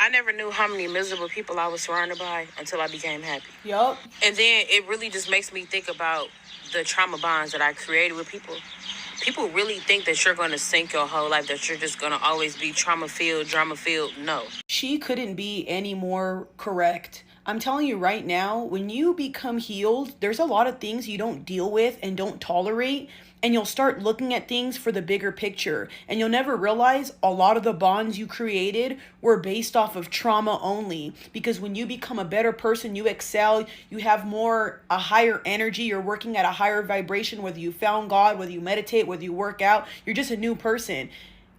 I never knew how many miserable people I was surrounded by until I became happy. Yup. And then it really just makes me think about the trauma bonds that I created with people. People really think that you're going to sink your whole life, that you're just going to always be trauma filled, drama filled. No. She couldn't be any more correct. I'm telling you right now, when you become healed, there's a lot of things you don't deal with and don't tolerate, and you'll start looking at things for the bigger picture. And you'll never realize a lot of the bonds you created were based off of trauma only. Because when you become a better person, you excel, you have a higher energy, you're working at a higher vibration, whether you found God, whether you meditate, whether you work out, you're just a new person.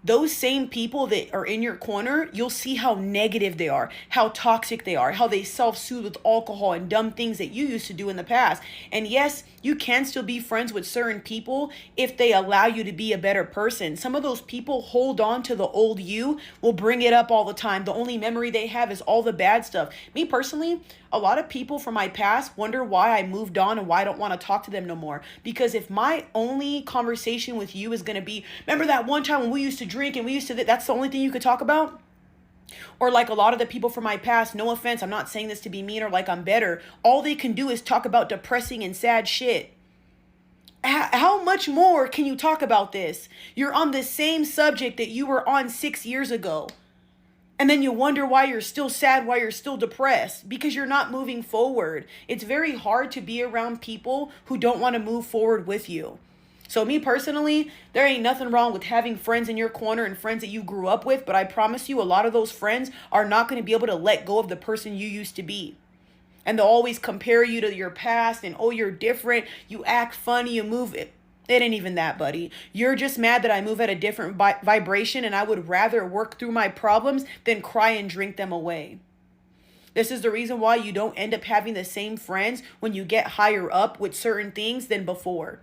Those same people that are in your corner, you'll see how negative they are, how toxic they are, how they self-soothe with alcohol and dumb things that you used to do in the past. And yes, you can still be friends with certain people if they allow you to be a better person. Some of those people hold on to the old you, will bring it up all the time. The only memory they have is all the bad stuff. Me personally, a lot of people from my past wonder why I moved on and why I don't want to talk to them no more. Because if my only conversation with you is going to be, remember that one time when we used to drink and we used to, that's the only thing you could talk about? Or like a lot of the people from my past, no offense, I'm not saying this to be mean or like I'm better. All they can do is talk about depressing and sad shit. How much more can you talk about this? You're on the same subject that you were on 6 years ago. And then you wonder why you're still sad, why you're still depressed, because you're not moving forward. It's very hard to be around people who don't want to move forward with you. So me personally, there ain't nothing wrong with having friends in your corner and friends that you grew up with, but I promise you a lot of those friends are not going to be able to let go of the person you used to be. And they'll always compare you to your past and, oh, you're different, you act funny, you move it. It ain't even that, buddy. You're just mad that I move at a different vibration, and I would rather work through my problems than cry and drink them away. This is the reason why you don't end up having the same friends when you get higher up with certain things than before.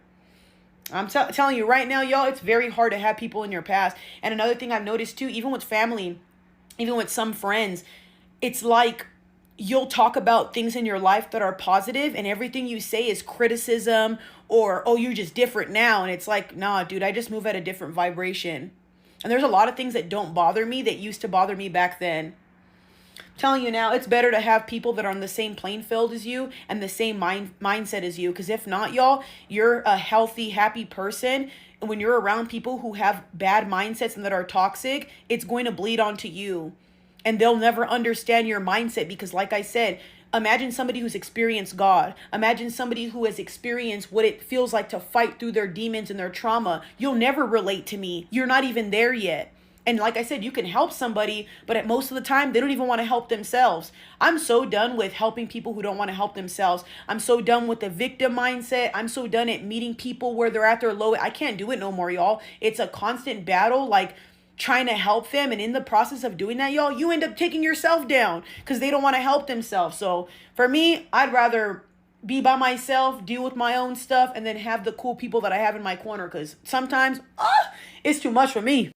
I'm telling you right now, y'all, it's very hard to have people in your past. And another thing I've noticed too, even with family, even with some friends, it's like you'll talk about things in your life that are positive and everything you say is criticism or, oh, you're just different now. And it's like, nah, dude, I just move at a different vibration. And there's a lot of things that don't bother me that used to bother me back then. I'm telling you now, it's better to have people that are on the same playing field as you and the same mindset as you. Because if not, y'all, you're a healthy, happy person. And when you're around people who have bad mindsets and that are toxic, it's going to bleed onto you. And they'll never understand your mindset because, like I said, imagine somebody who's experienced God. Imagine somebody who has experienced what it feels like to fight through their demons and their trauma. You'll never relate to me. You're not even there yet. And like I said, you can help somebody, but at most of the time, they don't even want to help themselves. I'm so done with helping people who don't want to help themselves. I'm so done with the victim mindset. I'm so done at meeting people where they're at their lowest. I can't do it no more, y'all. It's a constant battle, like trying to help them. And in the process of doing that, y'all, you end up taking yourself down because they don't want to help themselves. So for me, I'd rather be by myself, deal with my own stuff, and then have the cool people that I have in my corner because sometimes it's too much for me.